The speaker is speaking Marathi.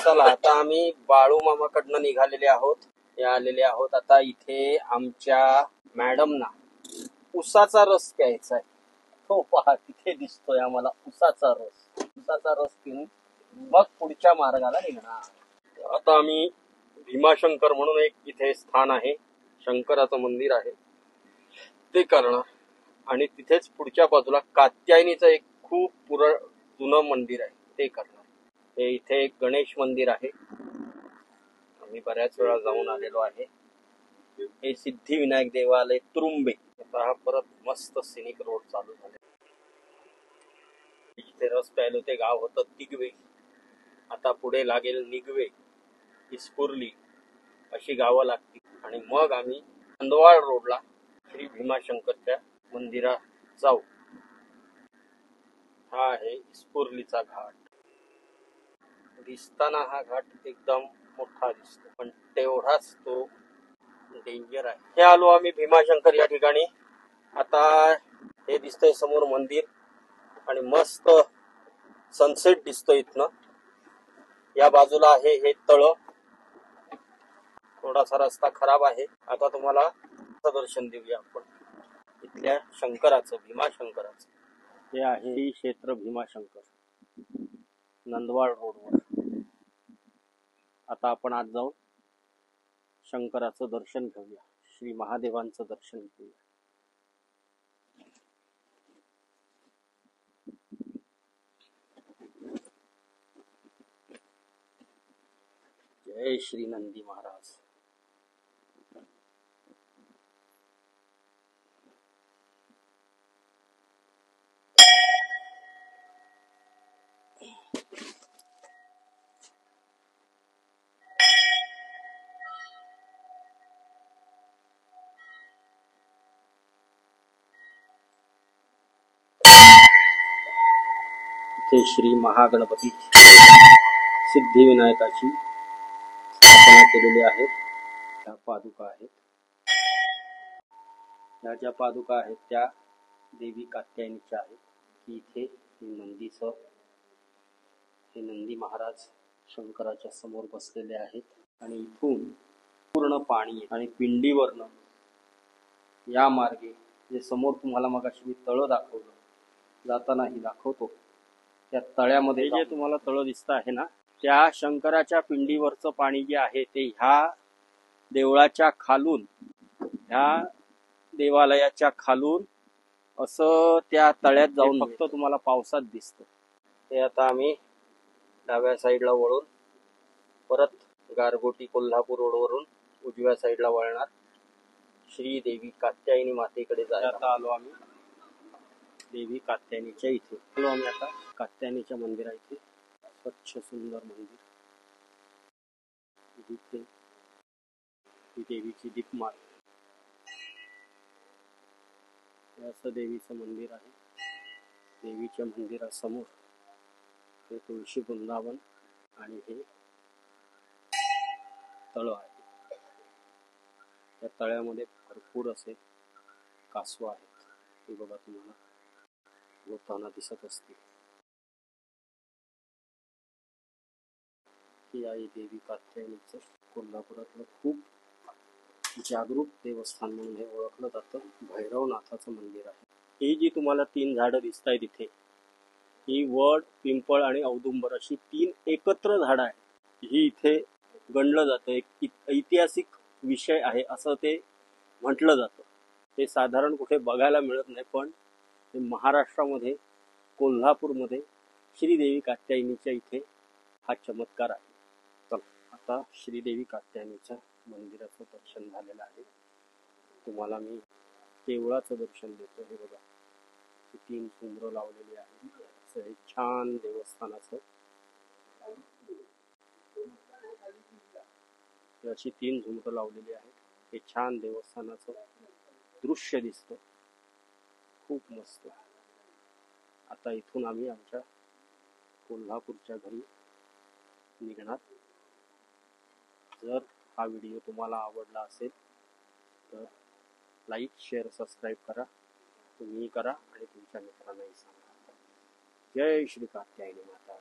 चला आता आम्ही बाळू मामाकडनं निघालेले आहोत. आलेले आहोत आता इथे आमच्या मॅडमना उसाचा रस प्यायचा आहे. हो पहा तिथे दिसतोय आम्हाला उसाचा रस पिऊन मग पुढच्या मार्गाला निघणार. आता आम्ही भीमाशंकर म्हणून एक इथे स्थान आहे, शंकराचं मंदिर आहे ते करणार आणि तिथेच पुढच्या बाजूला कात्यायनीचं एक खूप जुनं मंदिर आहे ते करणार. हे इथे एक गणेश मंदिर आहे, आम्ही बऱ्याच वेळा जाऊन आलेलो आहे. हे सिद्धिविनायक देवालय तुरुंबे. आता हा परत मस्त सिनिक रोड चालू झाले. इथे रस प्यायलो ते गाव होतं तिगवे. आता पुढे लागेल निगवे, इस्पुर्ली अशी गावं लागतील आणि मग आम्ही अंदवाळ रोडला श्री भीमाशंकरच्या मंदिरात जाऊ. हा आहे इस्पुर्लीचा घाट. दिसताना हा घाट एकदम मोठा दिसतो पण तेवढाच तो डेंजर आहे. हे आलो आम्ही भीमाशंकर या ठिकाणी. आता हे दिसतंय समोर मंदिर आणि मस्त सनसेट दिसतोय इथनं. या बाजूला आहे हे तळ. थोडासा रस्ता खराब आहे. आता तुम्हाला दर्शन देऊया आपण इथल्या शंकराचं, भीमाशंकराचं. हे आहे श्री क्षेत्र भीमाशंकर, नंदवाड रोडवर. आता आपण आज जाऊन शंकराचं दर्शन घेऊया, श्री महादेवांचं दर्शन घेऊया. जय श्री नंदी महाराज. इथे श्री महागणपती सिद्धिविनायकाची स्थापना केलेली आहे. त्या पादुका आहेत. ह्या ज्या पादुका आहेत त्या देवी कात्यायनीच्या आहेत. की इथे हे नंदी महाराज शंकराच्या समोर बसलेले आहेत आणि इथून पूर्ण पाणी आणि पिंडीवरनं या मार्गे जे समोर तुम्हाला मगाशी मी तळ दाखवलं, जातानाही दाखवतो, त्या तळ्यामध्ये जे तुम्हाला तळ दिसत आहे ना, त्या शंकराच्या पिंडीवरचं पाणी जे आहे ते ह्या देवळाच्या खालून, ह्या देवालयाच्या खालून असं त्या तळ्यात जाऊन फक्त तुम्हाला पावसात दिसतं. ते आता आम्ही डाव्या साईडला वळून परत गारगोटी कोल्हापूर रोडवरून उजव्या साईडला वळणार श्री देवी कात्यायनी मातेकडे जायला. आता आलो आम्ही देवी कात्यायनीच्या इथे. आलो आम्ही आता कात्यायनीच्या मंदिरा इथे. स्वच्छ सुंदर मंदिर. इथे ही देवीची दीपमाळ. असं देवीचं मंदिर आहे. देवीच्या मंदिरासमोर हे तुळशी वृंदावन आणि हे तळ आहे. त्या तळ्यामध्ये भरपूर असे कासव आहेत. हे बघा तुम्हाला होताना दिसत असतील. ही आहे देवी कात्यायनीचं कोल्हापुरातलं खूप जागरूक देवस्थान म्हणून हे ओळखलं जातं. भैरवनाथाचं मंदिर आहे. ही जी तुम्हाला 3 झाडं दिसत आहेत इथे, ही वड, पिंपळ आणि औदुंबर अशी 3 एकत्र झाडं आहेत. ही इथे गणलं जातं. एक ऐतिहासिक विषय आहे असं ते म्हटलं जातं. ते साधारण कुठे बघायला मिळत नाही, पण ते महाराष्ट्रामध्ये कोल्हापूरमध्ये श्रीदेवी कात्यायनीच्या इथे हा चमत्कार आहे. चला आता श्रीदेवी कात्यायनीच्या मंदिराचं दर्शन झालेलं आहे. तुम्हाला मी देवळाचं दर्शन देतो. हे बघा 3 सुंदर लावलेली आहे. असं हे छान देवस्थानाचं अशी 3 झुंबर लावलेली आहेत. हे छान देवस्थानाचं दृश्य दिसतं. खूप मस्त. आता इथून आम्ही आमच्या कोल्हापूरच्या घरी निघणार. जर हा व्हिडिओ तुम्हाला आवडला असेल तर लाईक, शेअर, सबस्क्राईब करा. तुम्ही करा आणि तुमच्या मित्रांनाही सांगा. जय श्री कात्यायनी माता.